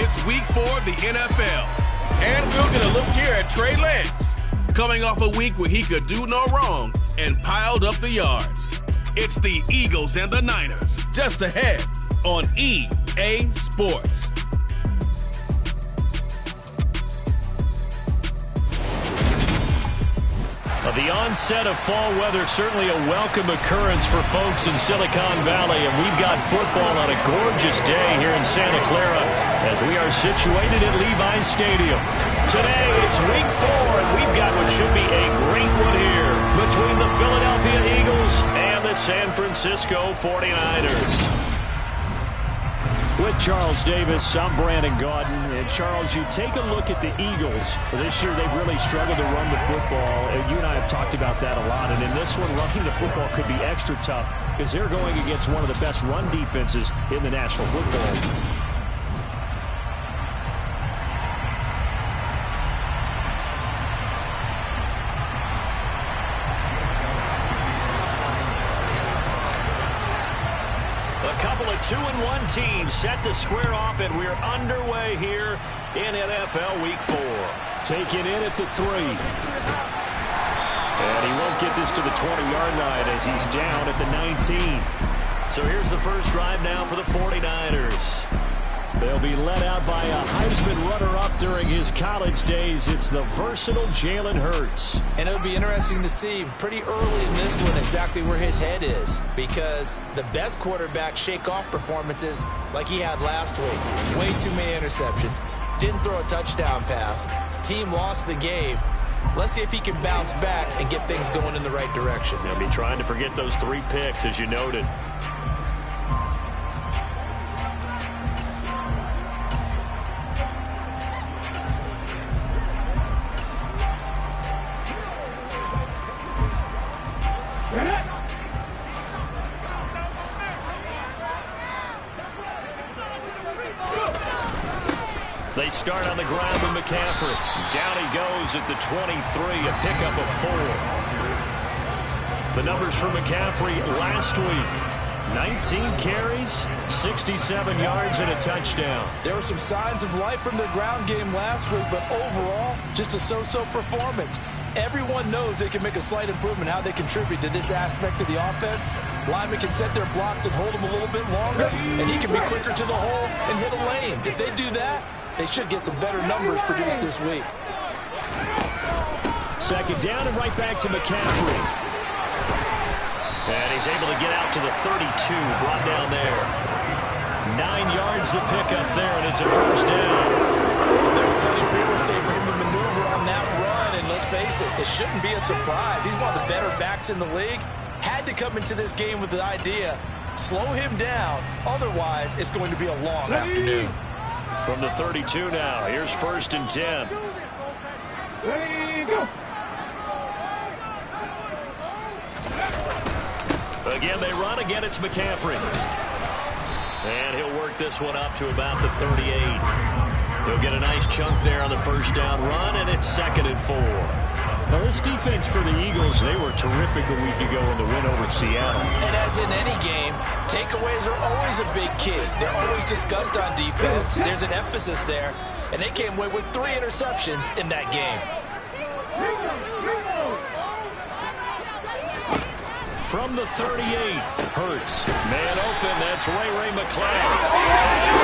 It's week 4 of the NFL. And we'll get a look here at Trey Lance, coming off a week where he could do no wrong and piled up the yards. It's the Eagles and the Niners, just ahead on EA Sports. The onset of fall weather, certainly a welcome occurrence for folks in Silicon Valley, and we've got football on a gorgeous day here in Santa Clara as we are situated at Levi's Stadium. Today, it's week 4, and we've got what should be a great one here between the Philadelphia Eagles and the San Francisco 49ers. With Charles Davis, I'm Brandon Gaudin. And Charles, you take a look at the Eagles. This year they've really struggled to run the football. And you and I have talked about that a lot. And in this one, running the football could be extra tough because they're going against one of the best run defenses in the National Football League. Couple of 2-1 teams set to square off, and we're underway here in NFL Week 4. Taken in at the 3. And he won't get this to the 20-yard line as he's down at the 19. So here's the first drive now for the 49ers. They'll be led out by a Heisman runner-up during his college days. It's the versatile Jalen Hurts. And it'll be interesting to see pretty early in this one exactly where his head is, because the best quarterback shake-off performances like he had last week. Way too many interceptions. Didn't throw a touchdown pass. Team lost the game. Let's see if he can bounce back and get things going in the right direction. They'll be trying to forget those 3 picks, as you noted. They start on the ground with McCaffrey. Down he goes at the 23, a pickup of 4. The numbers for McCaffrey last week: 19 carries, 67 yards, and a touchdown. There were some signs of life from their ground game last week, but overall, just a so-so performance. Everyone knows they can make a slight improvement how they contribute to this aspect of the offense. Linemen can set their blocks and hold them a little bit longer, and he can be quicker to the hole and hit a lane. If they do that, they should get some better numbers produced this week. Second down and right back to McCaffrey. And he's able to get out to the 32, brought down there. 9 yards to pick up there, and it's a first down. There's plenty of real estate for him to maneuver on that run, and let's face it, it shouldn't be a surprise. He's one of the better backs in the league. Had to come into this game with the idea, slow him down, otherwise it's going to be a long afternoon. From the 32 now, here's 1st and 10. Again, they run. Again, it's McCaffrey. And he'll work this one up to about the 38. He'll get a nice chunk there on the first down run, and it's 2nd and 4. Now, this defense for the Eagles, they were terrific a week ago in the win over Seattle. And as in any game, takeaways are always a big key. They're always discussed on defense. There's an emphasis there, and they came away with 3 interceptions in that game. From the 38, Hurts. Man open, that's Ray McCloud.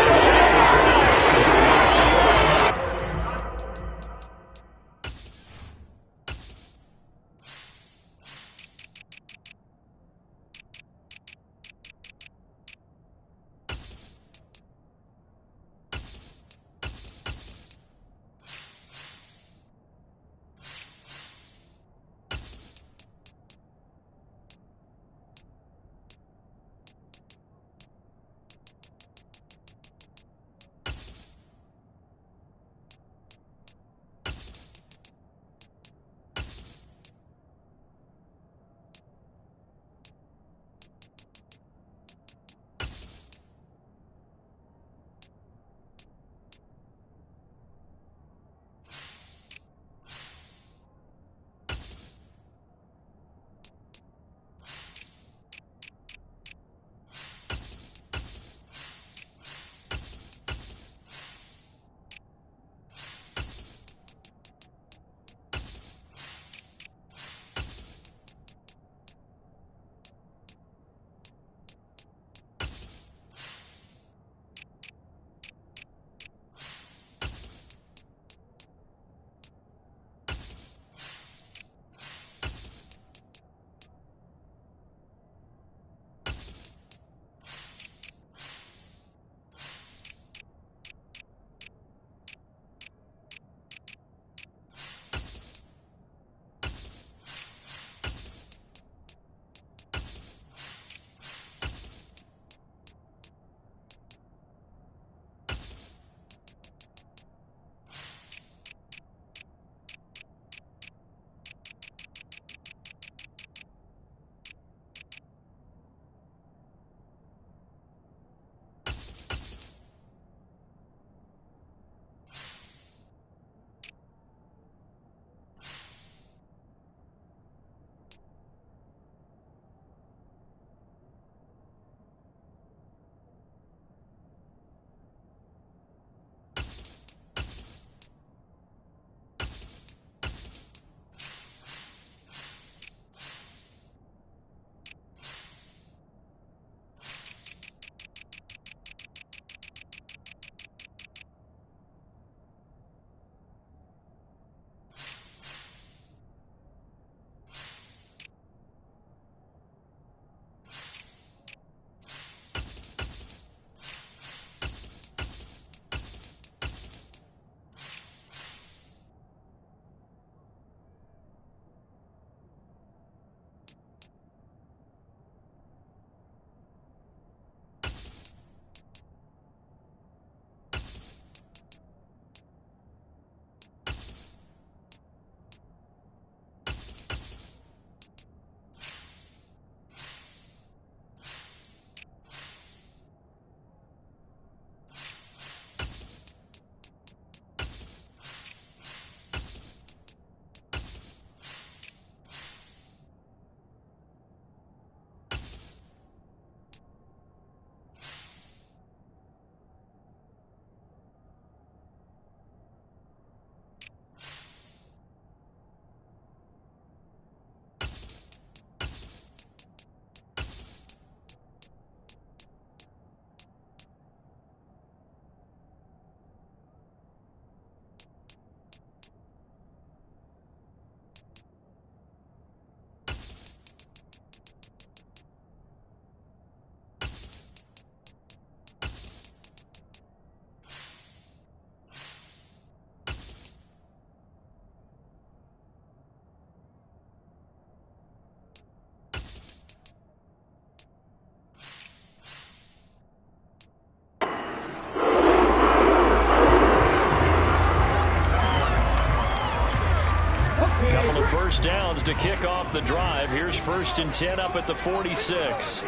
Couple of first downs to kick off the drive. Here's 1st and 10 up at the 46.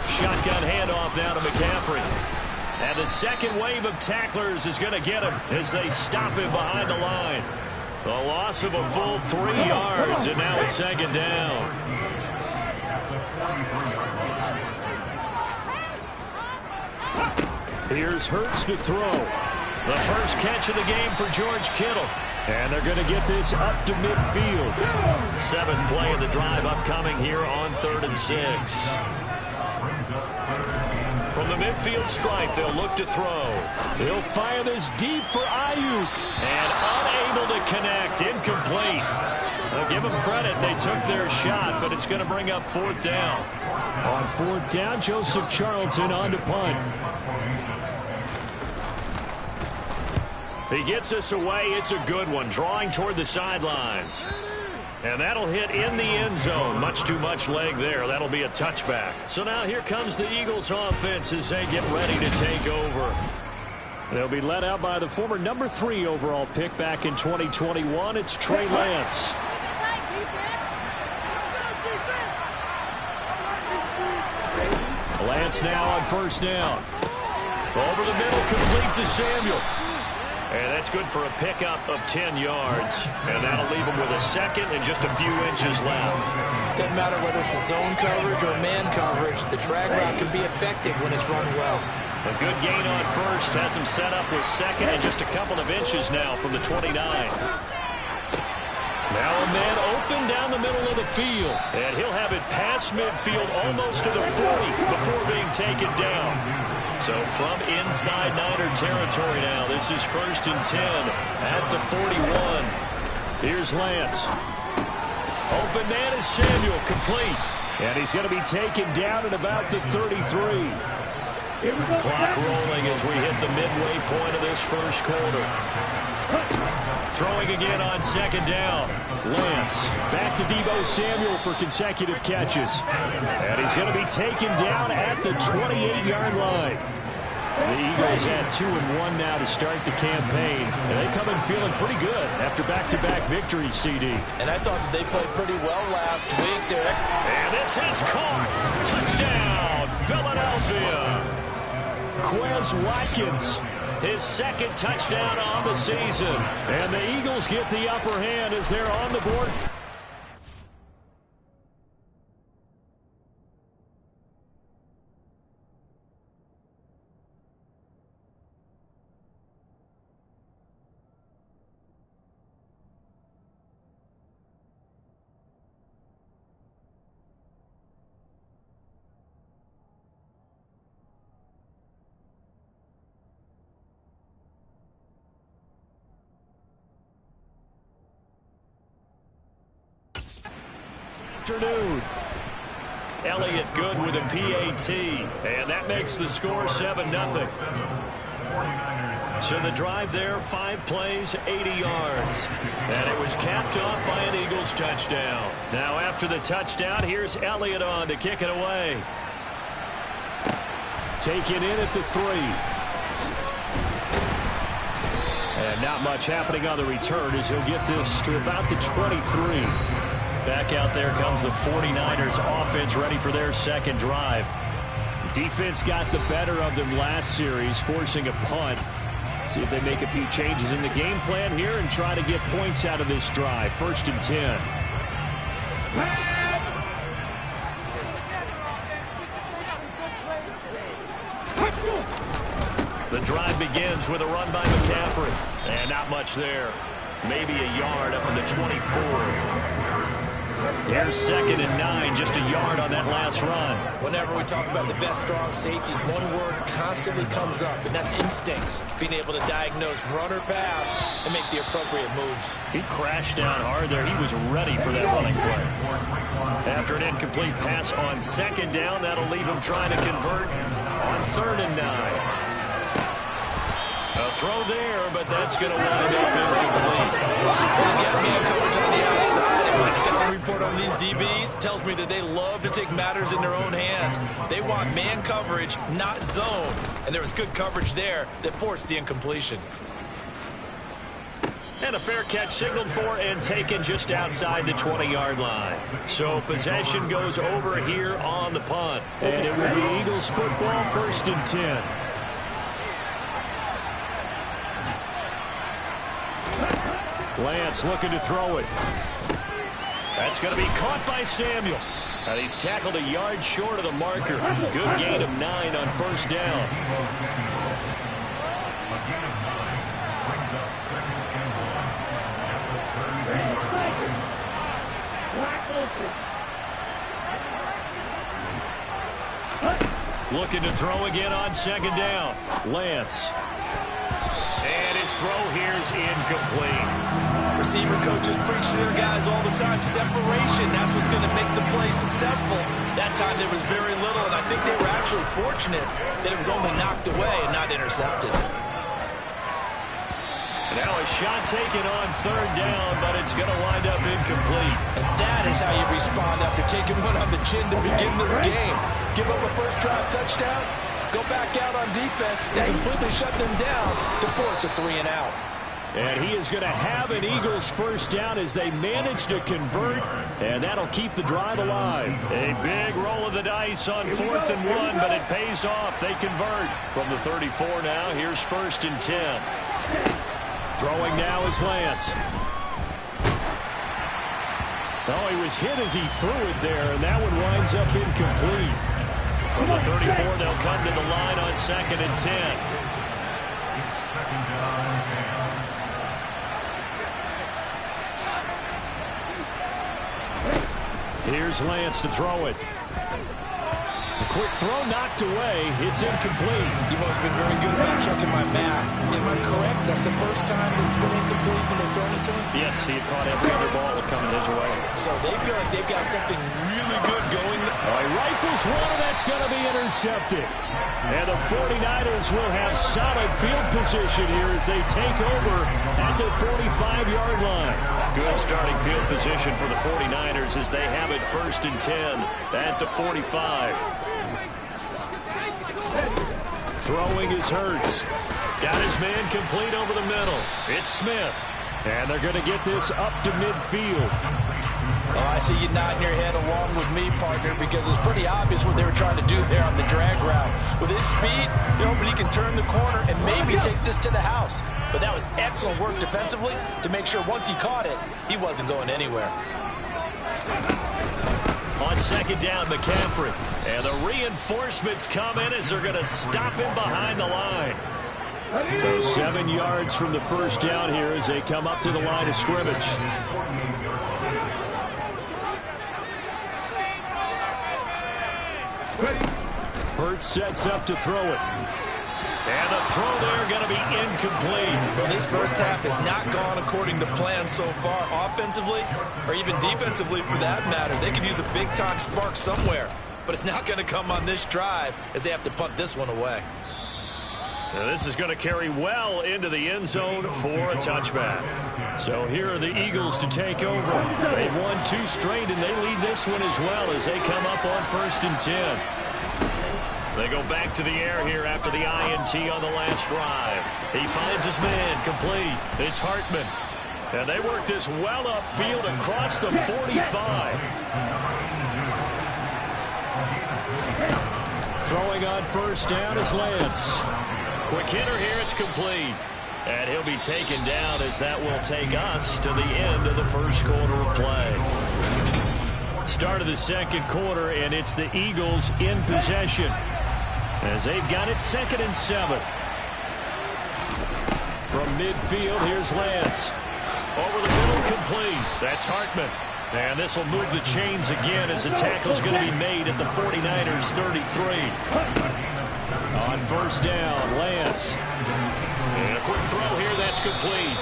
Shotgun handoff now to McCaffrey. And the second wave of tacklers is going to get him as they stop him behind the line. The loss of a full 3 yards, and now it's 2nd down. Here's Hurts to throw. The first catch of the game for George Kittle. And they're going to get this up to midfield. 7th play of the drive upcoming here on 3rd and 6. From the midfield stripe, they'll look to throw. They'll fire this deep for Ayuk. And unable to connect. Incomplete. I'll give them credit. They took their shot, but it's going to bring up 4th down. On 4th down, Joseph Charlton on to punt. He gets us away. It's a good one. Drawing toward the sidelines. And that'll hit in the end zone. Much too much leg there. That'll be a touchback. So now here comes the Eagles offense as they get ready to take over. They'll be led out by the former number 3 overall pick back in 2021. It's Trey Lance. Lance now on 1st down. Over the middle, complete to Samuel. And that's good for a pickup of 10 yards. And that'll leave him with a 2nd and just a few inches left. Doesn't matter whether it's a zone coverage or man coverage. The drag route can be effective when it's run well. A good gain on 1st. Has him set up with 2nd and just a couple of inches now from the 29. Now a man open down the middle of the field. And he'll have it past midfield almost to the 40 before being taken down. So from inside Niner territory now, this is 1st and 10 at the 41. Here's Lance. Open man is Samuel, complete. And he's going to be taken down at about the 33. Clock rolling as we hit the midway point of this first quarter. Throwing again on 2nd down. Lance back to Deebo Samuel for consecutive catches. And he's going to be taken down at the 28-yard line. The Eagles at 2-1 now to start the campaign. And they come in feeling pretty good after back-to-back victories, CD. And I thought they played pretty well last week there. And this is caught. Touchdown, Philadelphia. Quez Watkins, his 2nd touchdown on the season. And the Eagles get the upper hand as they're on the board. Afternoon. Elliott good with a PAT, and that makes the score 7-0. So the drive there, 5 plays, 80 yards. And it was capped off by an Eagles touchdown. Now after the touchdown, here's Elliott on to kick it away. Taken in at the 3. And not much happening on the return as he'll get this to about the 23. Back out there comes the 49ers offense ready for their 2nd drive. Defense got the better of them last series, forcing a punt. See if they make a few changes in the game plan here and try to get points out of this drive. 1st and 10. The drive begins with a run by McCaffrey. And not much there. Maybe a yard up to the 24. Here's 2nd and 9, just a yard on that last run. Whenever we talk about the best strong safeties, one word constantly comes up, and that's instincts. Being able to diagnose run or pass and make the appropriate moves. He crashed down hard there. He was ready for that running play. After an incomplete pass on 2nd down, that'll leave him trying to convert on 3rd and 9. A throw there, but that's going to wind up incomplete. Get man coverage on the outside, and my scouting report on these DBs tells me that they love to take matters in their own hands. They want man coverage, not zone. And there was good coverage there that forced the incompletion. And a fair catch signaled for and taken just outside the 20-yard line. So possession goes over here on the punt. And it will be Eagles football, 1st and 10. Lance looking to throw it. That's going to be caught by Samuel. And he's tackled a yard short of the marker. Good gain of 9 on 1st down. Looking to throw again on 2nd down. Lance. And his throw here is incomplete. Receiver coaches preach to their guys all the time. Separation, that's what's going to make the play successful. That time there was very little, and I think they were actually fortunate that it was only knocked away and not intercepted. Now a shot taken on 3rd down, but it's going to wind up incomplete. And that is how you respond after taking one on the chin to begin this game. Give up a first drive touchdown, go back out on defense, and completely shut them down to force a 3-and-out. And he is going to have an Eagles 1st down as they manage to convert, and that'll keep the drive alive. A big roll of the dice on 4th and 1, but it pays off. They convert from the 34 now. Here's 1st and 10. Throwing now is Lance. Oh, he was hit as he threw it there, and that one winds up incomplete. From the 34, they'll come to the line on 2nd and 10. Here's Lance to throw it. A quick throw knocked away. It's incomplete. You've always been very good about checking my math. Am I correct? That's the first time that it's been incomplete when they've thrown it to him? Yes, he had caught every other ball that coming his way. So they feel like they've got something really good going. He rifles one, that's going to be intercepted. And the 49ers will have solid field position here as they take over at the 45-yard line. Good starting field position for the 49ers as they have it 1st and 10 at the 45. Throwing is Hurts. Got his man complete over the middle. It's Smith. And they're going to get this up to midfield. Oh, I see you nodding your head along with me, partner, because it's pretty obvious what they were trying to do there on the drag route. With his speed, they're hoping he can turn the corner and maybe take this to the house. But that was excellent work defensively to make sure once he caught it, he wasn't going anywhere. On 2nd down, McCaffrey. And the reinforcements come in as they're going to stop him behind the line. So 7 yards from the 1st down here as they come up to the line of scrimmage. Hurts sets up to throw it. And the throw there going to be incomplete. Well, this first half has not gone according to plan so far, offensively or even defensively for that matter. They could use a big-time spark somewhere, but it's not going to come on this drive as they have to punt this one away. Now this is going to carry well into the end zone for a touchback. So here are the Eagles to take over. They've won 2 straight, and they lead this one as well as they come up on 1st and 10. They go back to the air here after the INT on the last drive. He finds his man complete. It's Hartman. And they work this well upfield across the 45. Throwing on 1st down is Lance. Quick hitter here, it's complete. And he'll be taken down as that will take us to the end of the 1st quarter of play. Start of the 2nd quarter, and it's the Eagles in possession as they've got it 2nd and 7. From midfield, here's Lance. Over the middle, complete. That's Hartman. And this will move the chains again as the tackle's going to be made at the 49ers 33. On 1st down, Lance. And a quick throw here, that's complete.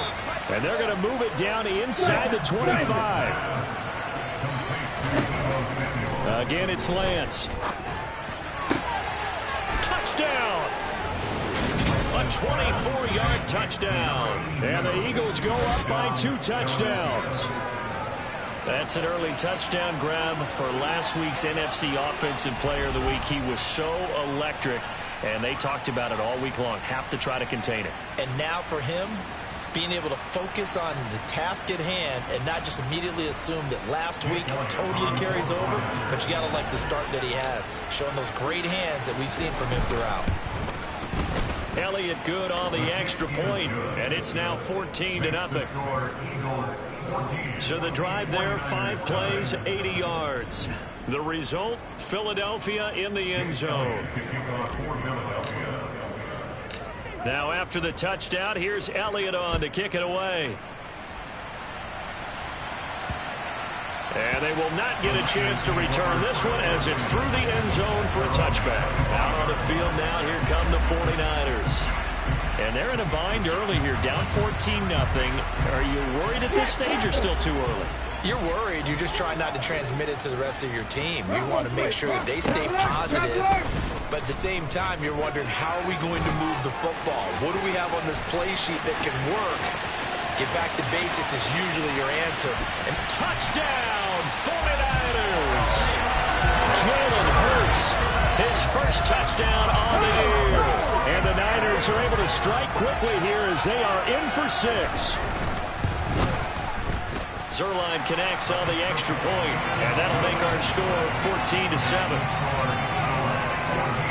And they're going to move it down inside the 25. Again, it's Lance. Touchdown! A 24-yard touchdown. And the Eagles go up by 2 touchdowns. That's an early touchdown grab for last week's NFC Offensive Player of the Week. He was so electric, and they talked about it all week long. Have to try to contain it. And now for him, being able to focus on the task at hand and not just immediately assume that last week totally carries over, but you got to like the start that he has, showing those great hands that we've seen from him throughout. Elliott good on the extra point, and it's now 14-0. So the drive there, 5 plays, 80 yards. The result, Philadelphia in the end zone. Now after the touchdown, here's Elliott on to kick it away. And they will not get a chance to return this one as it's through the end zone for a touchback. Out on the field now, here come the 49ers. And they're in a bind early here, down 14-0. Are you worried at this stage or still too early? You're worried. You're just trying not to transmit it to the rest of your team. You want to make sure that they stay positive. But at the same time, you're wondering, how are we going to move the football? What do we have on this play sheet that can work? Get back to basics is usually your answer. And touchdown, 49ers! Jalen Hurts, his first touchdown on the year. And the Niners are able to strike quickly here as they are in for 6. Zerline connects on the extra point, and that'll make our score 14-7.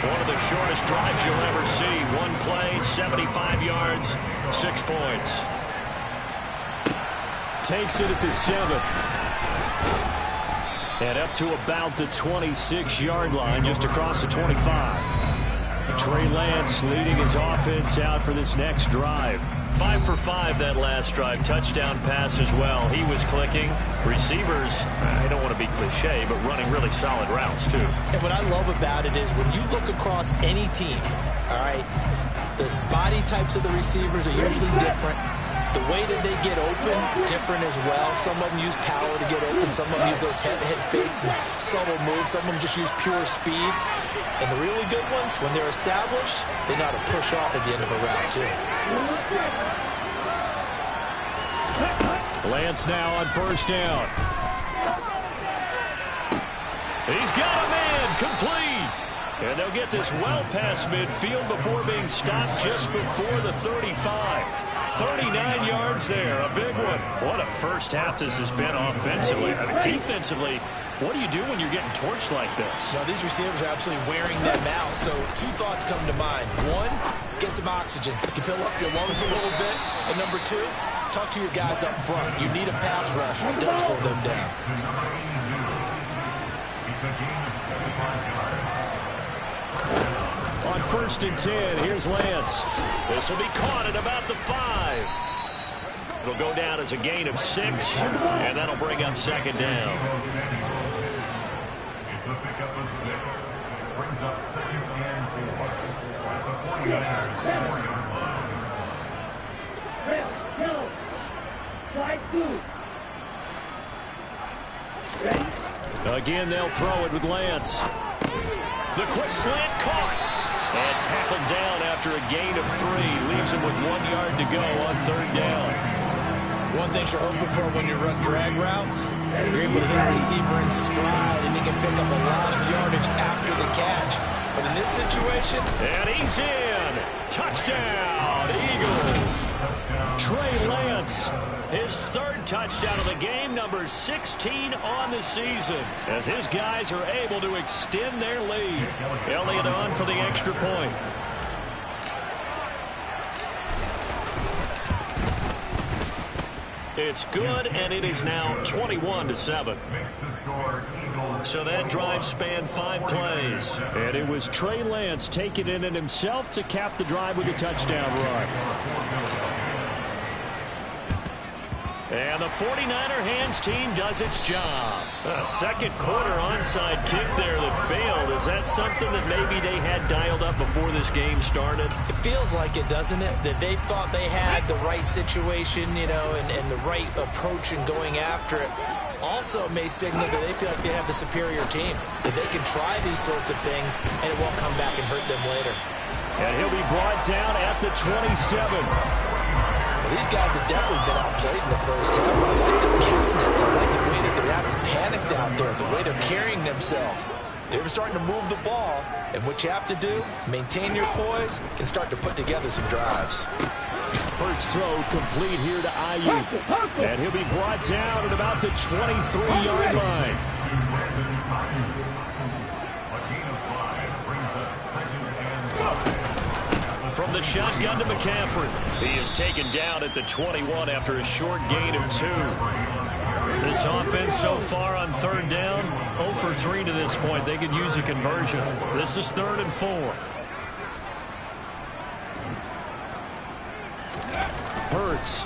One of the shortest drives you'll ever see. One play, 75 yards, 6 points. Takes it at the 7. And up to about the 26-yard line, just across the 25. Trey Lance leading his offense out for this next drive. 5 for 5 that last drive. Touchdown pass as well. He was clicking. Receivers, I don't want to be cliche, but running really solid routes too. And what I love about it is when you look across any team, all right, the body types of the receivers are usually different. The way that they get open, different as well. Some of them use power to get open. Some of them use those head fakes and subtle moves. Some of them just use pure speed. And the really good ones, when they're established, they know how to push off at the end of a route, too. Lance now on first down. He's got a man, complete. And they'll get this well past midfield before being stopped just before the 35. 39 yards there, a big one. What a first half this has been offensively. I mean, defensively, what do you do when you're getting torched like this? Well, these receivers are absolutely wearing them out. So 2 thoughts come to mind. 1, get some oxygen. You can fill up your lungs a little bit. And number 2, talk to your guys up front. You need a pass rush to help slow them down. On first and 10, here's Lance. This will be caught at about the 5. It'll go down as a gain of 6, and that'll bring up second down. It's the pickup of 6. Brings up second and 4. At the 49ers 4-yard line. Again, they'll throw it with Lance. The quick slant caught. And tackled down after a gain of 3. Leaves him with 1 yard to go on third down. One thing you're hoping for when you run drag routes, you're able to hit a receiver in stride, and he can pick up a lot of yardage after the catch. But in this situation... And he's in. Touchdown, Eagles. Trey Lance, his 3rd touchdown of the game, number 16 on the season, as his guys are able to extend their lead. Elliott on for the extra point. It's good, and it is now 21-7. So that drive spanned 5 plays. And it was Trey Lance taking it in himself to cap the drive with a touchdown run. And the 49er hands team does its job. A second quarter onside kick there that failed. Is that something that maybe they had dialed up before this game started? It feels like it, doesn't it? That they thought they had the right situation, you know, and the right approach in going after it. Also may signal that they feel like they have the superior team, that they can try these sorts of things and it won't come back and hurt them later. And he'll be brought down at the 27. These guys have definitely been outplayed in the first half. I like their countenance. I like the way that they haven't panicked out there, the way they're carrying themselves. They're starting to move the ball, and what you have to do, maintain your poise and start to put together some drives. Hurts throw complete here to Ayuk. And he'll be brought down at about the 23-yard line. From the shotgun to McCaffrey. He is taken down at the 21 after a short gain of 2. This offense so far on third down, 0 for 3 to this point. They could use a conversion. This is 3rd and 4. Hurts.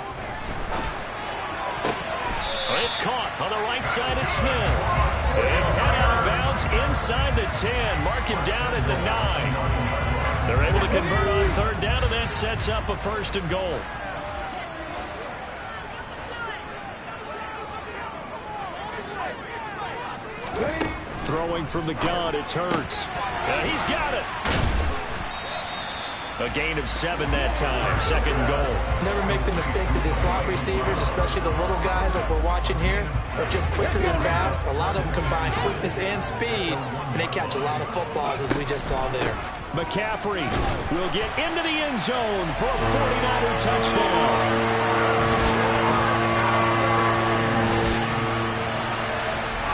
It's caught on the right side at Smith. And head out of bounds inside the 10. Mark him down at the 9. They're able to convert on third down, and that sets up a 1st and goal. Throwing from the gun, it's Hurts. He's got it. A gain of 7 that time. 2nd and goal. Never make the mistake that the slot receivers, especially the little guys like we're watching here, are just quicker than fast. A lot of them combine quickness and speed, and they catch a lot of footballs, as we just saw there. McCaffrey will get into the end zone for a 49er touchdown.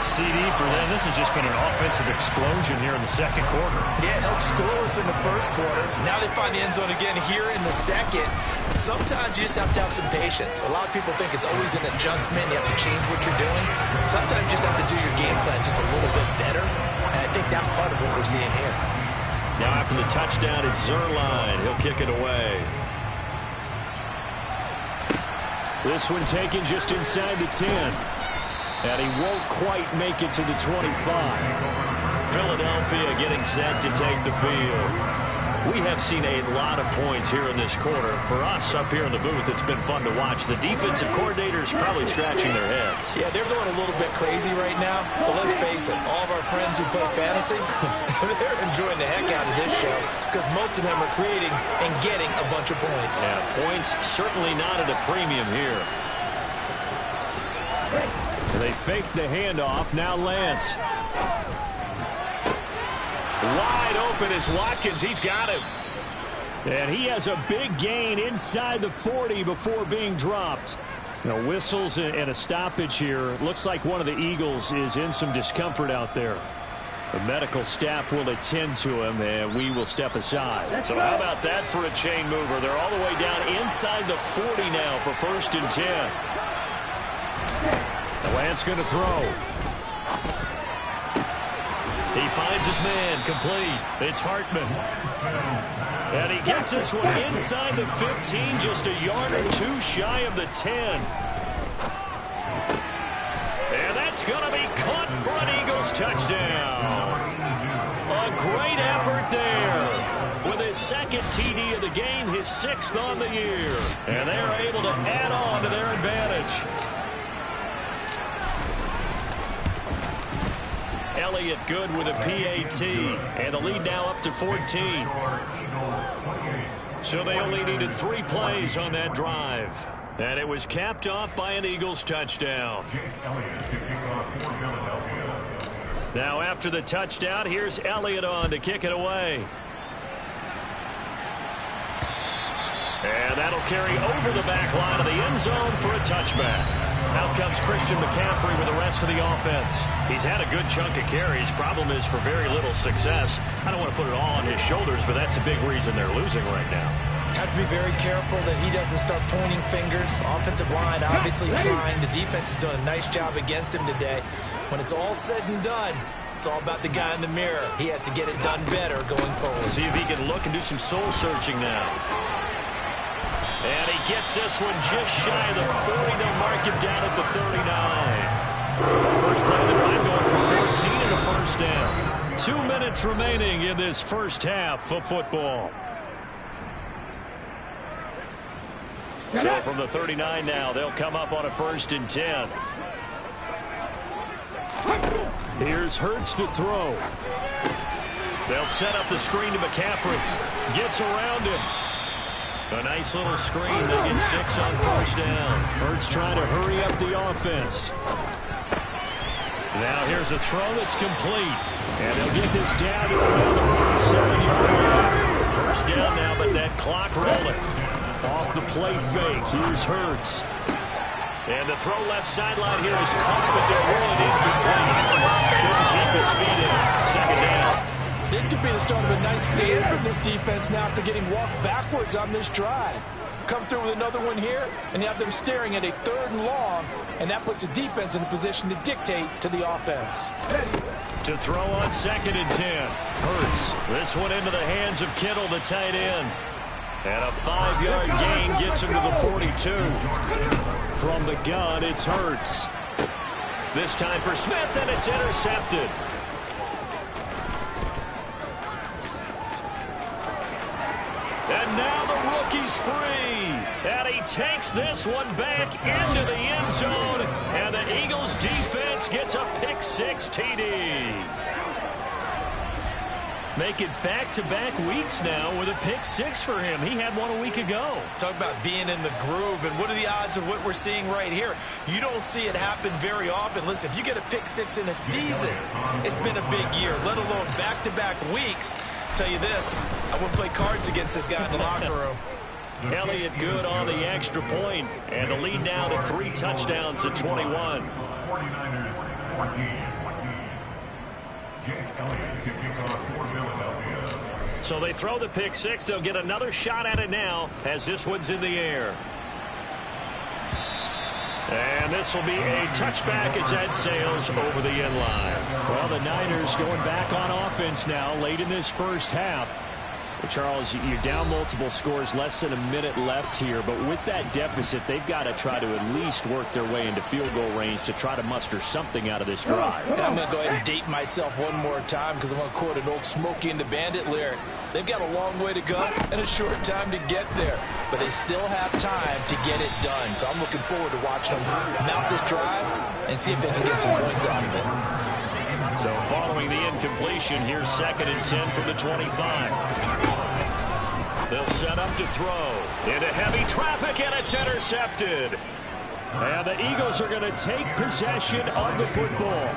CD for them. This has just been an offensive explosion here in the 2nd quarter. Yeah, it held scoreless in the 1st quarter. Now they find the end zone again here in the 2nd. Sometimes you just have to have some patience. A lot of people think it's always an adjustment. You have to change what you're doing. Sometimes you just have to do your game plan just a little bit better. And I think that's part of what we're seeing here. Now after the touchdown, it's Zerline. He'll kick it away. This one taken just inside the 10. And he won't quite make it to the 25. Philadelphia getting set to take the field. We have seen a lot of points here in this quarter. For us up here in the booth, it's been fun to watch. The defensive coordinators probably scratching their heads. Yeah, they're going a little bit crazy right now. But let's face it, all of our friends who play fantasy, they're enjoying the heck out of this show because most of them are creating and getting a bunch of points. Yeah, points certainly not at a premium here. They fake the handoff. Now Lance. Wide open is Watkins. He's got him. And he has a big gain inside the 40 before being dropped. Whistles and a stoppage here. Looks like one of the Eagles is in some discomfort out there. The medical staff will attend to him, and we will step aside. So how about that for a chain mover? They're all the way down inside the 40 now for 1st and 10. Lance going to throw. He finds his man, complete. It's Hartman. And he gets this one inside the 15, just a yard or 2 shy of the 10. And that's going to be caught for an Eagles touchdown. A great effort there. With his 2nd TD of the game, his 6th on the year. And they're able to add on to their advantage. Elliott good with a PAT, and the lead now up to 14. So they only needed 3 plays on that drive, and it was capped off by an Eagles touchdown. Now after the touchdown, here's Elliott on to kick it away. And that'll carry over the back line of the end zone for a touchback. Out comes Christian McCaffrey with the rest of the offense. He's had a good chunk of carries. Problem is for very little success. I don't want to put it all on his shoulders, but that's a big reason they're losing right now. Have to be very careful that he doesn't start pointing fingers. Offensive line obviously trying. The defense has done a nice job against him today. When it's all said and done, it's all about the guy in the mirror. He has to get it done better going forward. See if he can look and do some soul searching now. And he gets this one just shy of the 40. They'll mark him down at the 39. First play of the drive going for 14 and a 1st down. 2 minutes remaining in this first half of football. So from the 39 now, they'll come up on a 1st and 10. Here's Hurts to throw. They'll set up the screen to McCaffrey. Gets around him. A nice little screen. They get 6 on 1st down. Hurts trying to hurry up the offense. Now here's a throw that's complete. And they'll get this down to around the 47-yard line. First down now, but that clock rolling. Off the play fake, here's Hurts. And the throw left sideline here is caught, but they're rolling incomplete. Couldn't keep his feet in. Second down. This could be the start of a nice stand from this defense now after getting walked backwards on this drive. Come through with another one here, and you have them staring at a 3rd and long, and that puts the defense in a position to dictate to the offense. To throw on 2nd and 10. Hurts. This one into the hands of Kittle, the tight end. And a 5-yard gain gets him to the 42. From the gun, it's Hurts. This time for Smith, and it's intercepted. And now the rookie's free. And he takes this one back into the end zone. And the Eagles defense gets a pick-6 TD. Make it back-to-back weeks now with a pick-6 for him. He had one a week ago. Talk about being in the groove, and what are the odds of what we're seeing right here? You don't see it happen very often. Listen, if you get a pick-6 in a season, it's been a big year, let alone back-to-back weeks. I'll tell you this, I wouldn't play cards against this guy in the locker room. Elliott good on the extra point, and the lead now to 3 touchdowns at 21. 49ers 14. Jake Elliott to kick off for Philadelphia. So they throw the pick-6. They'll get another shot at it now as this one's in the air. And this will be a touchback as that sails over the end line. Well, the Niners going back on offense now late in this first half. Well, Charles, you're down multiple scores, less than a minute left here. But with that deficit, they've got to try to at least work their way into field goal range to try to muster something out of this drive. And I'm going to go ahead and date myself one more time because I'm going to quote an old Smokey and the Bandit lyric. They've got a long way to go and a short time to get there. But they still have time to get it done. So I'm looking forward to watching them mount this drive and see if they can get some points out of it. So following the incompletion, here's 2nd and 10 from the 25. They'll set up to throw into heavy traffic, and it's intercepted. And the Eagles are going to take possession of the football.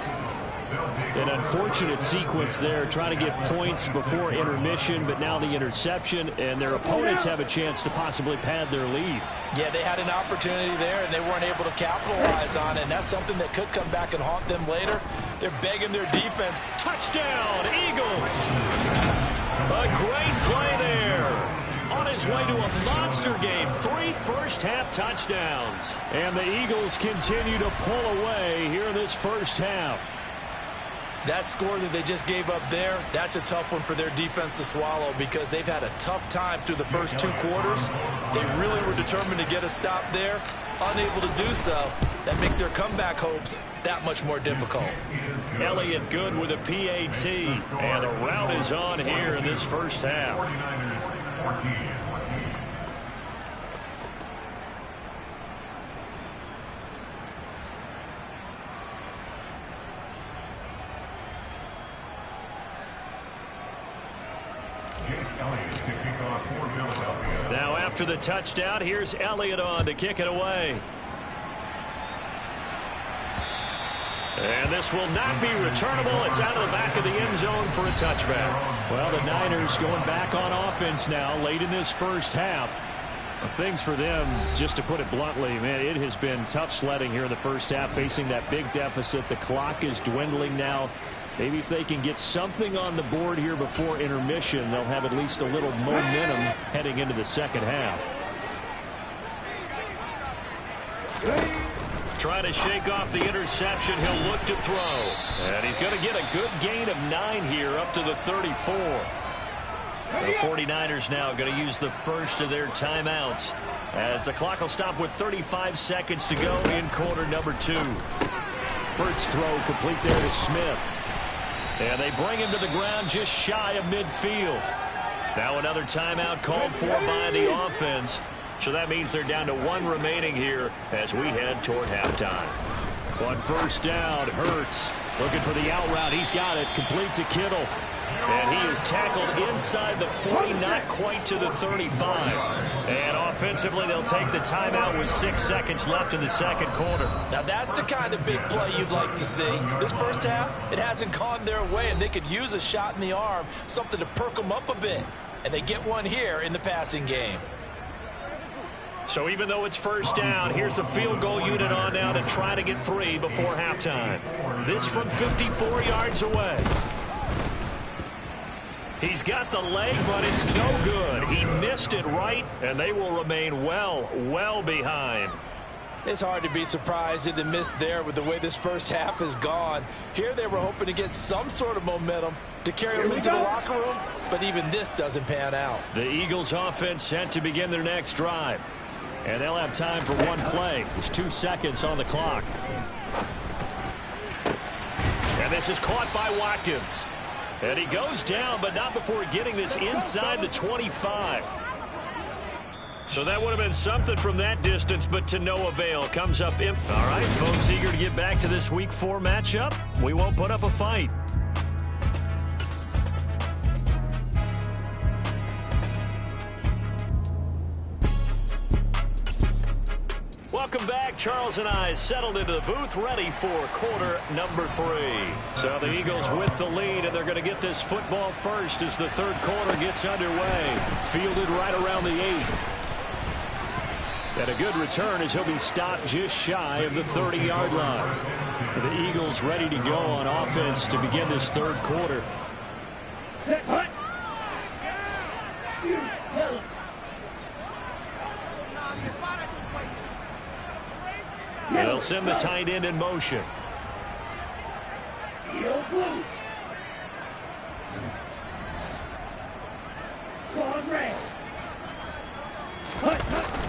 An unfortunate sequence there, trying to get points before intermission, but now the interception, and their opponents have a chance to possibly pad their lead. Yeah, they had an opportunity there, and they weren't able to capitalize on it, and that's something that could come back and haunt them later. They're begging their defense. Touchdown, Eagles! A great play there. On his way to a monster game, 3 first-half touchdowns. And the Eagles continue to pull away here in this first half. That score that they just gave up there, that's a tough one for their defense to swallow because they've had a tough time through the first 2 quarters. They really were determined to get a stop there, unable to do so. That makes their comeback hopes that much more difficult. Elliott good with a PAT, and the rout is on here in this first half. 49ers 14. Now after the touchdown, here's Elliott on to kick it away. And this will not be returnable. It's out of the back of the end zone for a touchback. Well, the Niners going back on offense now late in this first half. Things for them, just to put it bluntly, man, it has been tough sledding here in the first half, facing that big deficit. The clock is dwindling now. Maybe if they can get something on the board here before intermission, they'll have at least a little momentum heading into the second half. Trying to shake off the interception. He'll look to throw. And he's going to get a good gain of 9 here up to the 34. The 49ers now going to use the first of their timeouts as the clock will stop with 35 seconds to go in quarter number 2. Hurts throw complete there to Smith. And they bring him to the ground just shy of midfield. Now another timeout called for by the offense. So that means they're down to 1 remaining here as we head toward halftime. On first down, Hurts looking for the out route. He's got it. Complete to Kittle. And he is tackled inside the 40, not quite to the 35. And offensively, they'll take the timeout with 6 seconds left in the second quarter. Now, that's the kind of big play you'd like to see. This first half, it hasn't gone their way, and they could use a shot in the arm, something to perk them up a bit. And they get one here in the passing game. So even though it's first down, here's the field goal unit on now to try to get 3 before halftime. This from 54 yards away. He's got the leg, but it's no good. He missed it right, and they will remain well behind. It's hard to be surprised at the miss there with the way this first half has gone. Here they were hoping to get some sort of momentum to carry them into the locker room, but even this doesn't pan out. The Eagles offense set to begin their next drive. And they'll have time for one play. There's 2 seconds on the clock. And this is caught by Watkins. And he goes down, but not before getting this inside the 25. So that would have been something from that distance, but to no avail. Comes up in. All right, folks, eager to get back to this Week 4 matchup. We won't put up a fight. Welcome back. Charles and I settled into the booth, ready for quarter number 3. So the Eagles with the lead, and they're going to get this football first as the third quarter gets underway. Fielded right around the 8. And a good return as he'll be stopped just shy of the 30-yard line. The Eagles ready to go on offense to begin this third quarter. They'll send the tight end in motion.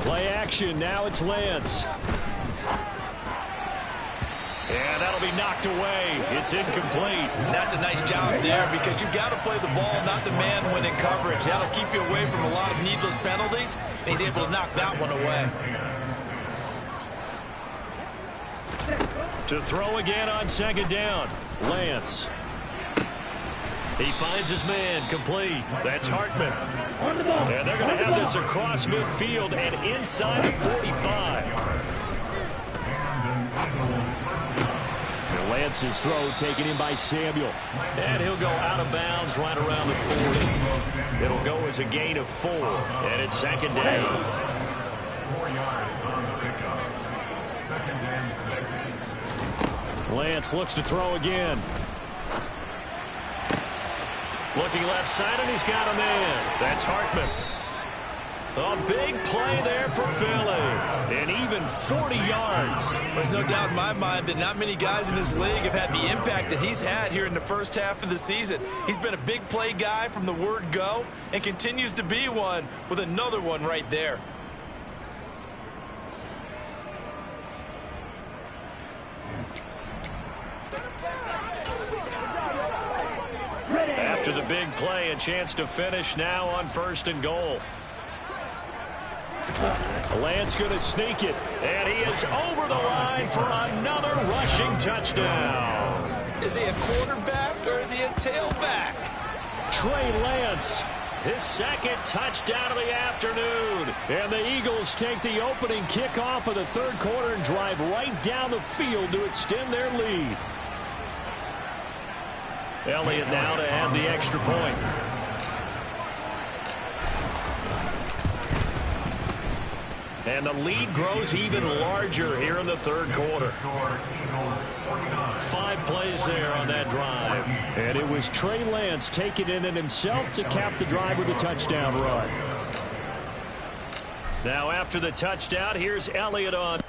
Play action. Now it's Lance. And that'll be knocked away. It's incomplete. That's a nice job there because you've got to play the ball, not the man when in coverage. That'll keep you away from a lot of needless penalties. And he's able to knock that one away. To throw again on second down. Lance. He finds his man, complete. That's Hartman. And they're going to have this across midfield and inside the 45. And Lance's throw taken in by Samuel. And he'll go out of bounds right around the 40. It'll go as a gain of 4. And it's second down. 4 yards on the pickup. Second and 6. Lance looks to throw again. Looking left side, and he's got a man. That's Hartman. A big play there for Philly. And even 40 yards. There's no doubt in my mind that not many guys in this league have had the impact that he's had here in the first half of the season. He's been a big play guy from the word go and continues to be one with another one right there. After the big play, a chance to finish now on 1st and goal. Lance going to sneak it, and he is over the line for another rushing touchdown. Is he a quarterback or is he a tailback? Trey Lance, his second touchdown of the afternoon. And the Eagles take the opening kickoff of the third quarter and drive right down the field to extend their lead. Elliott now to add the extra point. And the lead grows even larger here in the third quarter. 5 plays there on that drive. And it was Trey Lance taking it in himself to cap the drive with a touchdown run. Now after the touchdown, here's Elliott on.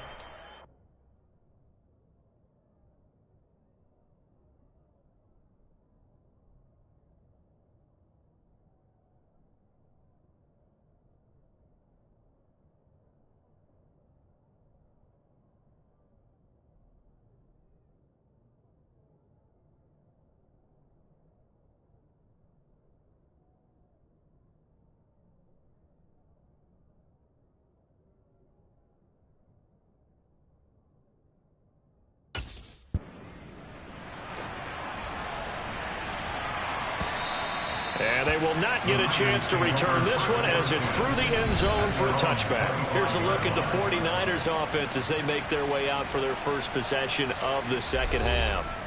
And they will not get a chance to return this one as it's through the end zone for a touchback. Here's a look at the 49ers offense as they make their way out for their first possession of the second half.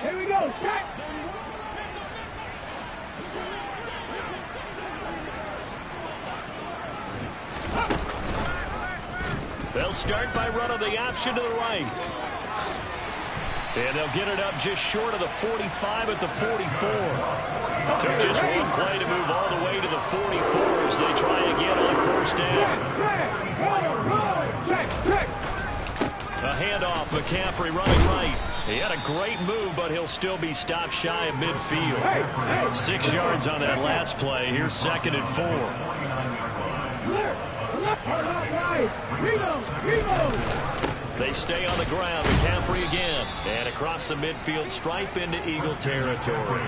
Here we go, check! They'll start by running the option to the right. And they'll get it up just short of the 45 at the 44. Took just one play to move all the way to the 44 as they try again on first down. A handoff, McCaffrey running right. He had a great move, but he'll still be stopped shy of midfield. 6 yards on that last play. Here's 2nd and 4. They stay on the ground. McCaffrey again. And across the midfield stripe into Eagle territory.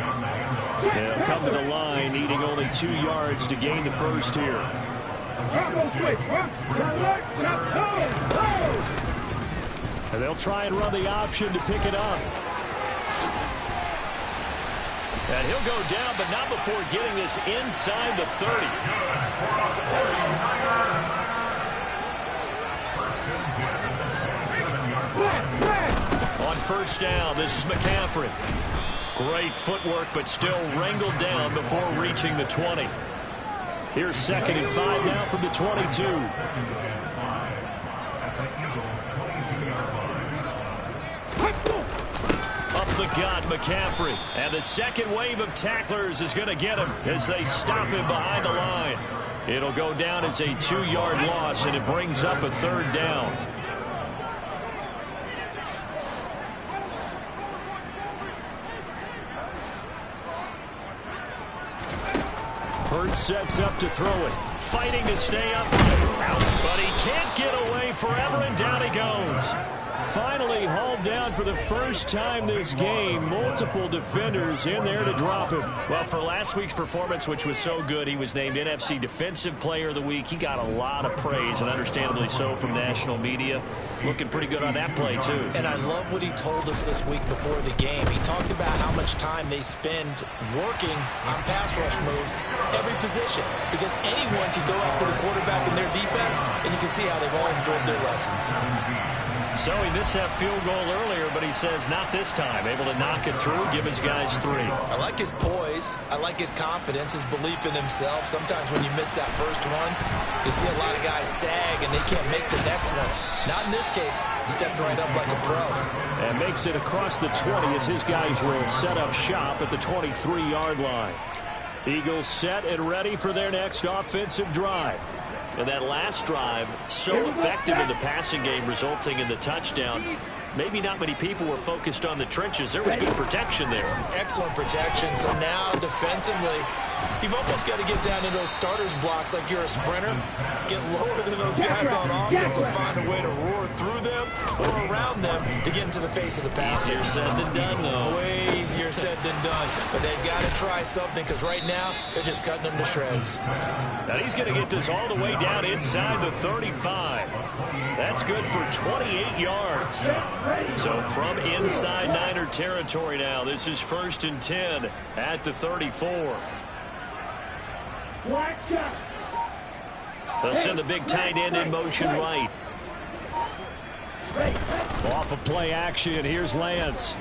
They'll come to the line, needing only 2 yards to gain the first here. And they'll try and run the option to pick it up. And he'll go down, but not before getting this inside the 30. On first down, this is McCaffrey. Great footwork, but still wrangled down before reaching the 20. Here's 2nd and 5 now from the 22. Up the gut, McCaffrey. And the second wave of tacklers is going to get him as they stop him behind the line. It'll go down as a 2-yard loss, and it brings up a 3rd down. Hurts sets up to throw it. Fighting to stay up. Out, but he can't get away forever, and down he goes. Finally hauled down for the first time this game. Multiple defenders in there to drop him. Well, for last week's performance, which was so good, he was named NFC Defensive Player of the Week. He got a lot of praise, and understandably so, from national media. Looking pretty good on that play, too. And I love what he told us this week before the game. He talked about how much time they spend working on pass rush moves, every position, because anyone can go after the quarterback in their defense, and you can see how they've all absorbed their lessons. So he missed that field goal earlier, but he says not this time. Able to knock it through, give his guys 3. I like his poise. I like his confidence, his belief in himself. Sometimes when you miss that first one, you see a lot of guys sag and they can't make the next one. Not in this case. Stepped right up like a pro. And makes it across the 20 as his guys will set up shop at the 23-yard line. Eagles set and ready for their next offensive drive. And that last drive, so effective in the passing game, resulting in the touchdown. Maybe not many people were focused on the trenches. There was good protection there. Excellent protection. So now, defensively, you've almost got to get down into those starters blocks like you're a sprinter. Get lower than those guys on offense and find a way to roar through them or around them to get into the face of the pass. Easier said than done, though. Way easier said than done. But they've got to try something because right now, they're just cutting them to shreds. Now he's going to get this all the way down inside the 35. That's good for 28 yards. So from inside Niner territory now, this is 1st and 10 at the 34. They'll send the big tight end in motion right. Off of play action, here's Lance.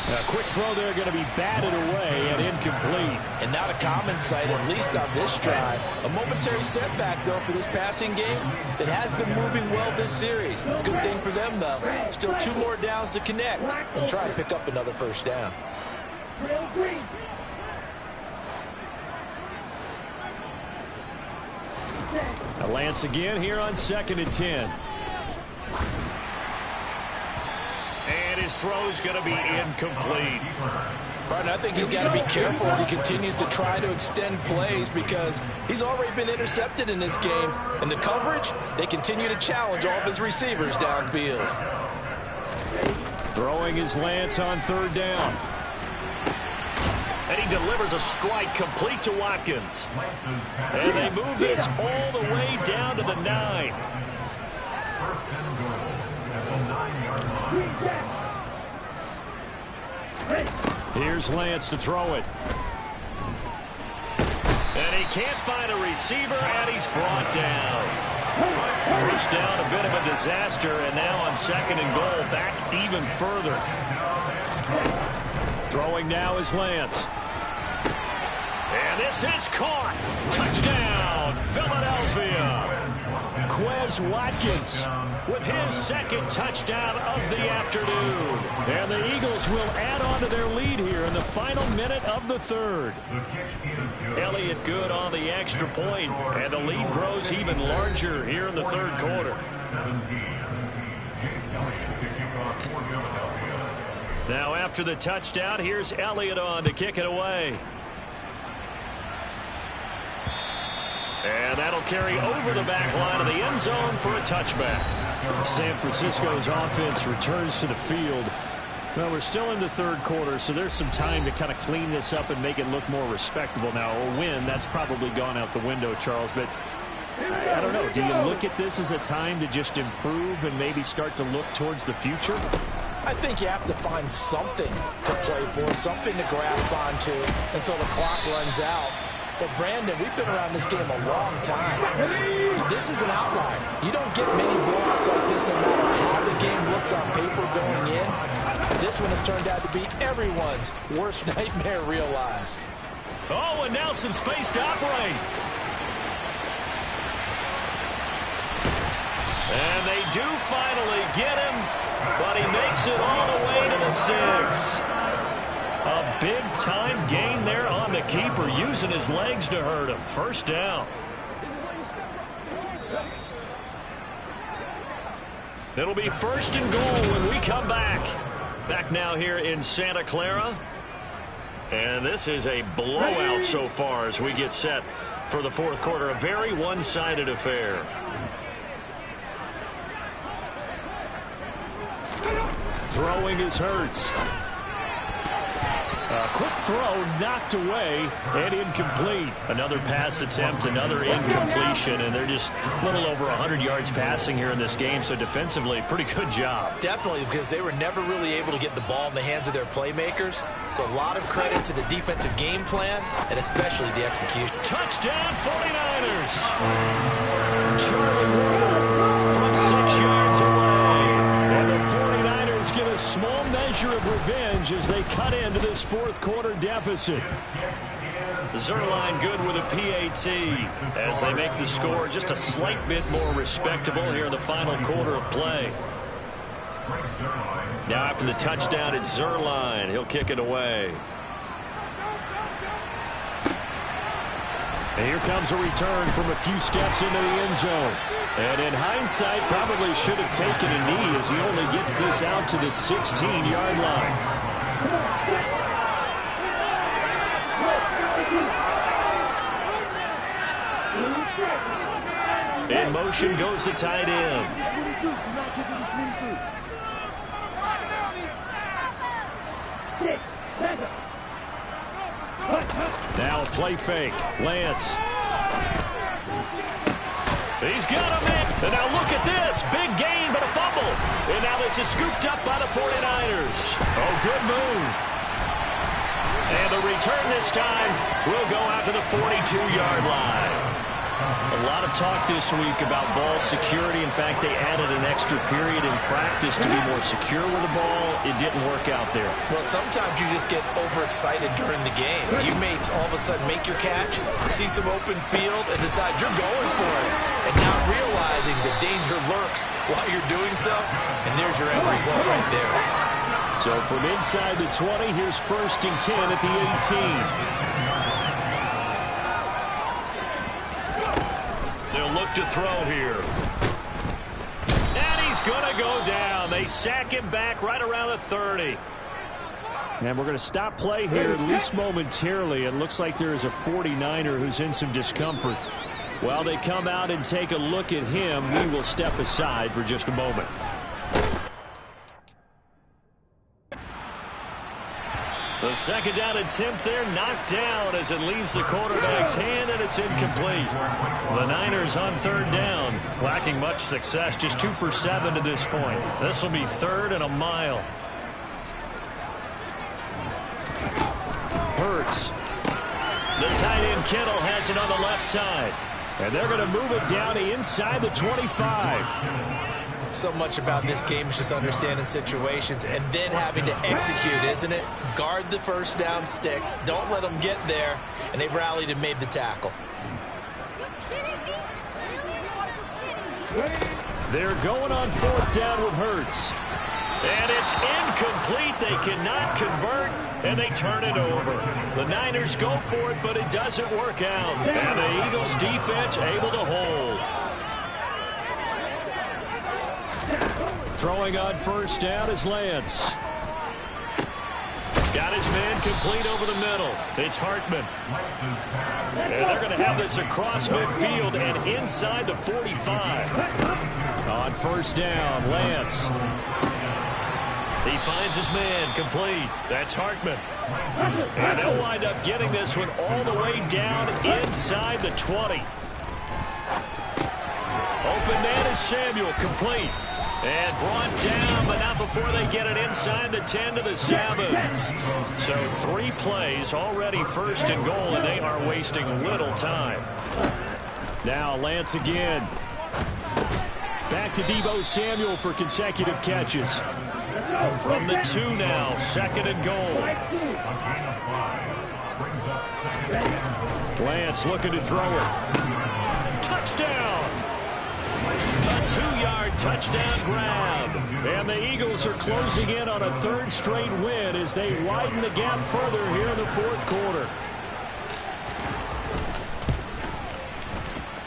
A quick throw there going to be batted away and incomplete. And not a common sight, at least on this drive. A momentary setback, though, for this passing game that has been moving well this series. Good thing for them, though. Still 2 more downs to connect and try and pick up another first down. A Lance again here on 2nd and 10. And his throw is going to be incomplete. Partner, I think he's got to be careful as he continues to try to extend plays because he's already been intercepted in this game. And the coverage, they continue to challenge all of his receivers downfield. Throwing his Lance on 3rd down. And he delivers a strike complete to Watkins. And they move this all the way down to the 9. First and goal at the 9-yard line. Here's Lance to throw it. And he can't find a receiver, and he's brought down. First down, a bit of a disaster, and now on 2nd and goal, back even further. Throwing now is Lance. And this is caught. Touchdown, Philadelphia. Quez Watkins with his 2nd touchdown of the afternoon. And the Eagles will add on to their lead here in the final minute of the 3rd. Elliott good on the extra point, and the lead grows even larger here in the 3rd quarter. Now after the touchdown, here's Elliott on to kick it away. And that'll carry over the back line of the end zone for a touchback. San Francisco's offense returns to the field. Well, we're still in the 3rd quarter, so there's some time to kind of clean this up and make it look more respectable now. A win, that's probably gone out the window, Charles, but I don't know. Do you look at this as a time to just improve and maybe start to look towards the future? I think you have to find something to play for, something to grasp onto until the clock runs out. But, Brandon, we've been around this game a long time. This is an outlier. You don't get many blowouts like this no matter how the game looks on paper going in. This one has turned out to be everyone's worst nightmare realized. Oh, and now some space to operate. And they do finally get him, but he makes it all the way to the 6. A big-time gain there on the keeper, using his legs to hurt him. First down. It'll be 1st and goal when we come back. Back now here in Santa Clara. And this is a blowout so far as we get set for the 4th quarter. A very one-sided affair. Throwing is Hurts. A quick throw knocked away and incomplete. Another pass attempt, another incompletion, and they're just a little over 100 yards passing here in this game, so defensively, pretty good job. Definitely, because they were never really able to get the ball in the hands of their playmakers, so a lot of credit to the defensive game plan and especially the execution. Touchdown 49ers! Charlie Roll from 6 yards away, and the 49ers get a small measure of revenge as they cut into this 4th quarter deficit. Zerline good with a PAT as they make the score just a slight bit more respectable here in the final quarter of play. Now after the touchdown, it's Zerline. He'll kick it away. And here comes a return from a few steps into the end zone. And in hindsight, probably should have taken a knee as he only gets this out to the 16-yard line. In motion goes the tight end. Now a play fake. Lance. He's got him in. And now look at this. Big gain, but a fumble. And now this is scooped up by the 49ers. Oh, good move. And the return this time will go out to the 42-yard line. A lot of talk this week about ball security. In fact, they added an extra period in practice to be more secure with the ball. It didn't work out there. Well, sometimes you just get overexcited during the game. You may all of a sudden make your catch, see some open field, and decide you're going for it. And not realizing the danger lurks while you're doing so. And there's your end result right there. So from inside the 20, here's 1st and 10 at the 18. Look to throw here. And he's going to go down. They sack him back right around the 30. And we're going to stop play here, at least momentarily. It looks like there is a 49er who's in some discomfort. While they come out and take a look at him, we will step aside for just a moment. The second down attempt there knocked down as it leaves the quarterback's hand, and it's incomplete. The Niners on third down, lacking much success, just 2 for 7 to this point. This will be 3rd and a mile. Hurts. The tight end Kittle has it on the left side. And they're going to move it down to inside the 25. So much about this game is just understanding situations and then having to execute, isn't it? Guard the first down sticks. Don't let them get there. And they rallied and made the tackle. They're going on 4th down with Hurts. And it's incomplete. They cannot convert, and they turn it over. The Niners go for it, but it doesn't work out. And the Eagles defense able to hold. Throwing on 1st down is Lance. Got his man complete over the middle. It's Hartman. And they're going to have this across midfield and inside the 45. On 1st down, Lance. He finds his man complete. That's Hartman. And they'll wind up getting this one all the way down inside the 20. Open man is Samuel, complete. And brought down, but not before they get it inside the 10 to the 7. So 3 plays, already 1st and goal, and they are wasting little time. Now Lance again. Back to Deebo Samuel for consecutive catches. From the 2 now, 2nd and goal. Lance looking to throw it. Touchdown! A 2-yard touchdown grab. And the Eagles are closing in on a 3rd straight win as they widen the gap further here in the 4th quarter.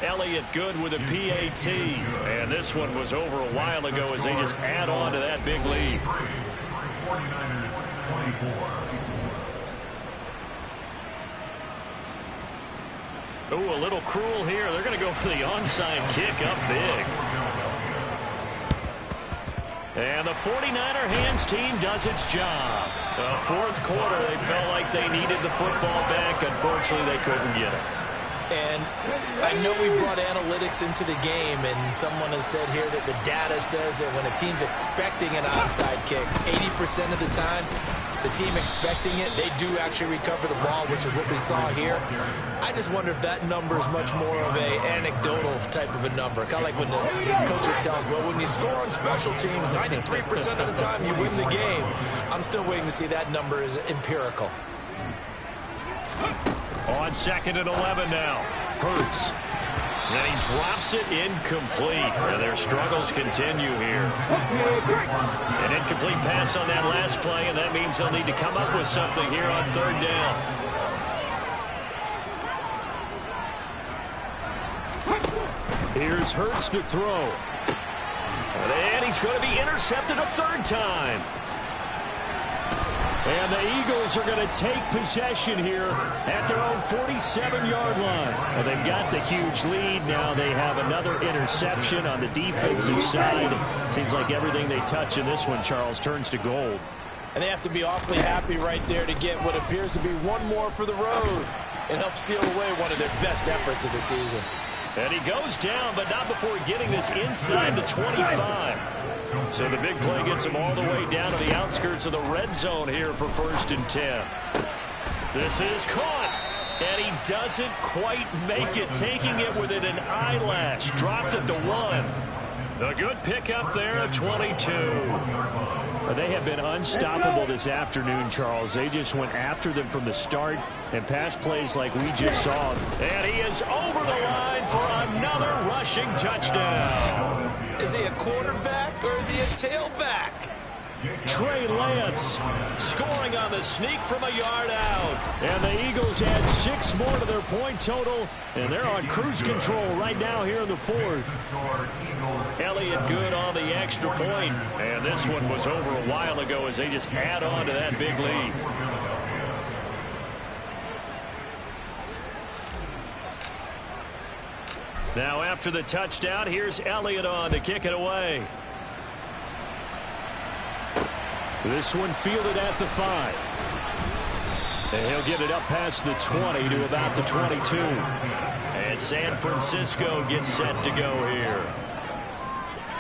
Elliott good with a PAT. And this one was over a while ago as they just add on to that big lead. 49ers 24. Ooh, a little cruel here. They're going to go for the onside kick up big. And the 49er hands team does its job. The 4th quarter, they felt like they needed the football back. Unfortunately, they couldn't get it. And I know we brought analytics into the game, and someone has said here that the data says that when a team's expecting an onside kick, 80% of the time, the team expecting it, they do actually recover the ball, which is what we saw here. I just wonder if that number is much more of a anecdotal type of a number. Kind of like when the coaches tell us, well, when you score on special teams, 93% of the time you win the game. I'm still waiting to see that number is empirical. On 2nd and 11 now. Hurts. And he drops it incomplete. And their struggles continue here. An incomplete pass on that last play, and that means they'll need to come up with something here on 3rd down. Here's Hurts to throw. And he's going to be intercepted a 3rd time. And the Eagles are going to take possession here at their own 47-yard line. And they've got the huge lead. Now they have another interception on the defensive side. Seems like everything they touch in this one, Charles, turns to gold. And they have to be awfully happy right there to get what appears to be one more for the road. It helps seal away one of their best efforts of the season. And he goes down, but not before getting this inside the 25. So the big play gets him all the way down to the outskirts of the red zone here for 1st and 10. This is caught. And he doesn't quite make it, taking it within an eyelash. Dropped it to 1. The good pickup there at 22. They have been unstoppable this afternoon, Charles. They just went after them from the start and passed plays like we just saw. And he is over the line for another rushing touchdown. Is he a quarterback or is he a tailback? Trey Lance scoring on the sneak from a yard out. And the Eagles add 6 more to their point total, and they're on cruise control right now here in the 4th. Elliott good on the extra point, and this one was over a while ago as they just add on to that big lead. Now after the touchdown, here's Elliott on to kick it away. This one fielded at the 5. And he'll get it up past the 20 to about the 22. And San Francisco gets set to go here.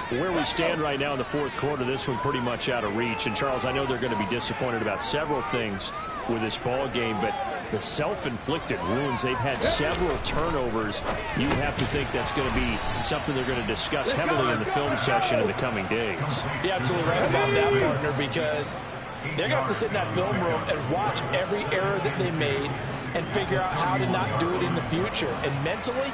Where we stand right now in the fourth quarter, this one pretty much out of reach. And, Charles, I know they're going to be disappointed about several things with this ball game, but the self-inflicted wounds, they've had several turnovers. You have to think that's going to be something they're going to discuss heavily in the film session in the coming days. You're absolutely right about that, partner, because they're going to have to sit in that film room and watch every error that they made and figure out how to not do it in the future. And mentally,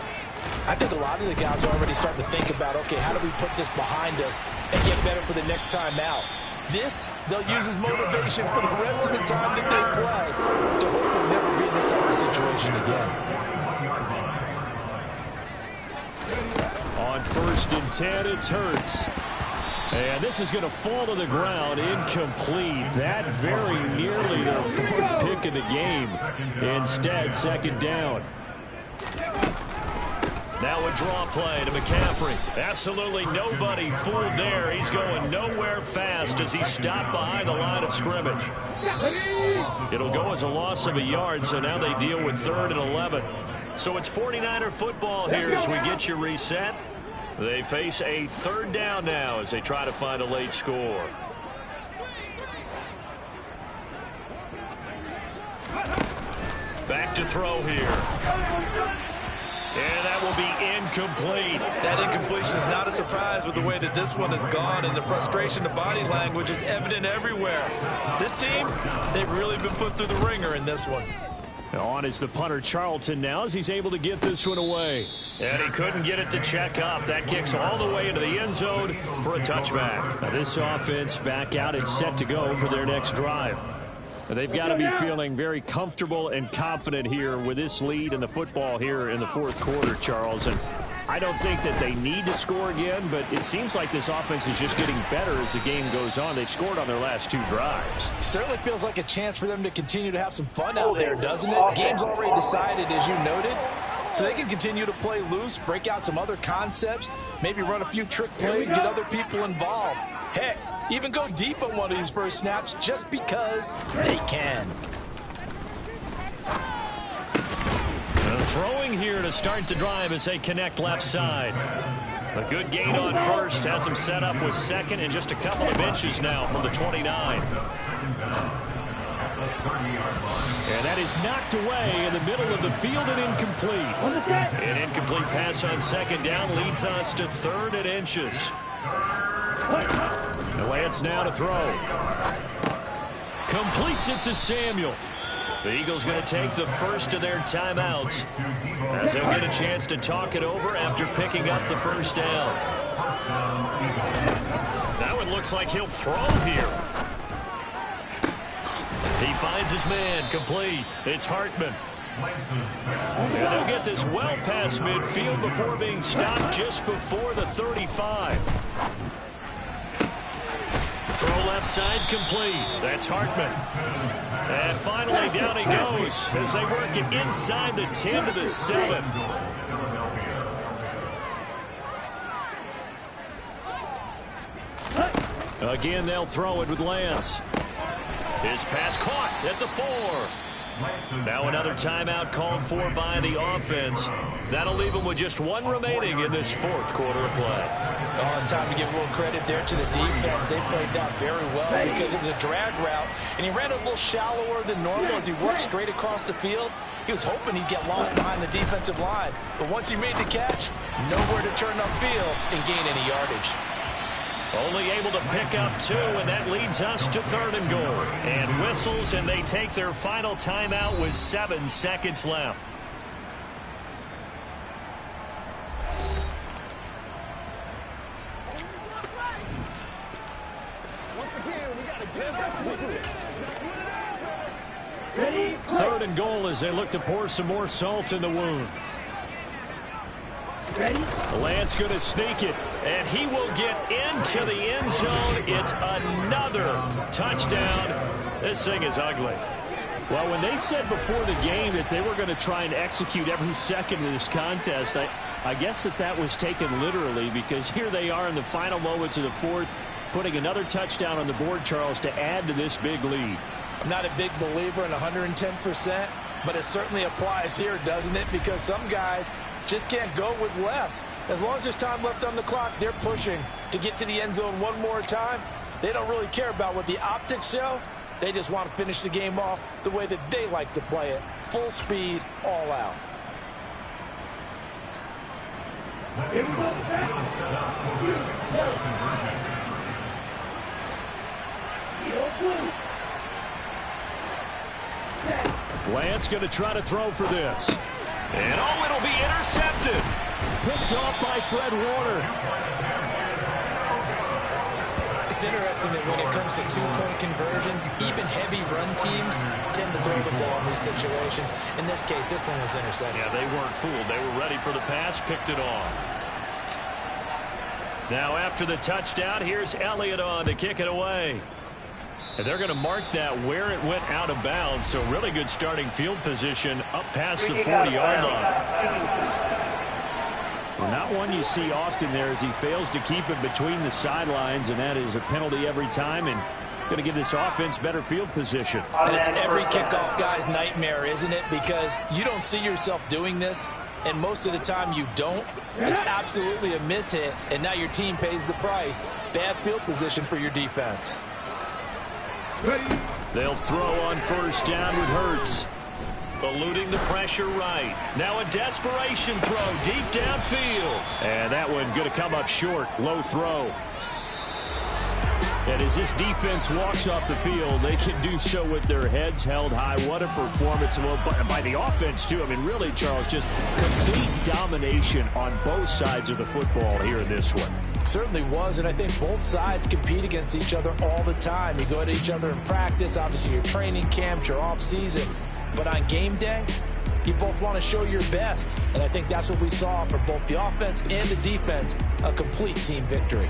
I think a lot of the guys are already starting to think about, okay, how do we put this behind us and get better for the next time out? This, they'll use as motivation for the rest of the time that they play to hopefully never be in this type of situation again. On 1st and 10, it's Hurts. And this is going to fall to the ground, incomplete. That very nearly their 4th pick of the game. Instead, 2nd down. Now a draw play to McCaffrey. Absolutely nobody fooled there. He's going nowhere fast as he stopped behind the line of scrimmage. It'll go as a loss of a yard, so now they deal with 3rd and 11. So it's 49er football here as we get you reset. They face a 3rd down now as they try to find a late score. Back to throw here. And that will be incomplete. That incompletion is not a surprise with the way that this one has gone, and the frustration, the body language is evident everywhere. This team, they've really been put through the ringer in this one. On is the punter Charlton now as he's able to get this one away. And he couldn't get it to check up. That kicks all the way into the end zone for a touchback. Now this offense back out and set to go for their next drive. They've got to be feeling very comfortable and confident here with this lead in the football here in the 4th quarter, Charles. And I don't think that they need to score again, but it seems like this offense is just getting better as the game goes on. They've scored on their last 2 drives. Certainly feels like a chance for them to continue to have some fun out there, doesn't it? Game's already decided, as you noted. So they can continue to play loose, break out some other concepts, maybe run a few trick plays, get other people involved. Heck, even go deep on one of these first snaps just because they can. Throwing here to start the drive as they connect left side. A good gain on 1st has him set up with 2nd and just a couple of inches now from the 29. And that is knocked away in the middle of the field and incomplete. An incomplete pass on 2nd down leads us to 3rd and inches. Lance now to throw. Completes it to Samuel. The Eagles going to take the first of their timeouts as they'll get a chance to talk it over after picking up the 1st down. That one looks like he'll throw here. He finds his man, complete. It's Hartman. And they'll get this well past midfield before being stopped just before the 35. Throw left side complete. That's Hartman. And finally down he goes as they work it inside the 10 to the 7. Again, they'll throw it with Lance. His pass caught at the 4. Now another timeout called for by the offense. That'll leave them with just 1 remaining in this 4th quarter of play. Oh, it's time to give a little credit there to the defense. They played that very well because it was a drag route, and he ran a little shallower than normal as he worked straight across the field. He was hoping he'd get lost behind the defensive line, but once he made the catch, nowhere to turn upfield and gain any yardage. Only able to pick up 2, and that leads us to 3rd and goal. And whistles, and they take their final timeout with 7 seconds left. Once again, we got to get back. 3rd and goal as they look to pour some more salt in the wound. Lance going to sneak it, and he will get into the end zone. It's another touchdown. This thing is ugly. Well, when they said before the game that they were going to try and execute every second of this contest, I guess that was taken literally, because here they are in the final moments of the 4th, putting another touchdown on the board, Charles, to add to this big lead. I'm not a big believer in 110%, but it certainly applies here, doesn't it? Because some guys just can't go with less. As long as there's time left on the clock, they're pushing to get to the end zone one more time. They don't really care about what the optics show. They just want to finish the game off the way that they like to play it. Full speed, all out. The Eagles will set up for this conversion. Lance going to try to throw for this. And oh, it'll be intercepted. Picked off by Fred Warner. It's interesting that when it comes to two-point conversions, even heavy run teams tend to throw the ball in these situations. In this case, this one was intercepted. Yeah, they weren't fooled. They were ready for the pass, picked it off. Now after the touchdown, here's Elliott on to kick it away. And they're going to mark that where it went out of bounds. So really good starting field position up past the 40-yard line. Well, not one you see often there as he fails to keep it between the sidelines, and that is a penalty every time, and going to give this offense better field position. And it's every kickoff guy's nightmare, isn't it? Because you don't see yourself doing this, and most of the time you don't. It's absolutely a mishit, and now your team pays the price. Bad field position for your defense. They'll throw on first down with Hurts. Eluding the pressure right. Now a desperation throw deep downfield. And that one going to come up short. Low throw. And as this defense walks off the field, they can do so with their heads held high. What a performance by the offense, too. I mean, really, Charles, just complete domination on both sides of the football here in this one. Certainly was, and I think both sides compete against each other all the time. You go at each other in practice, obviously your training camps, your off-season. But on game day, you both want to show your best. And I think that's what we saw for both the offense and the defense, a complete team victory.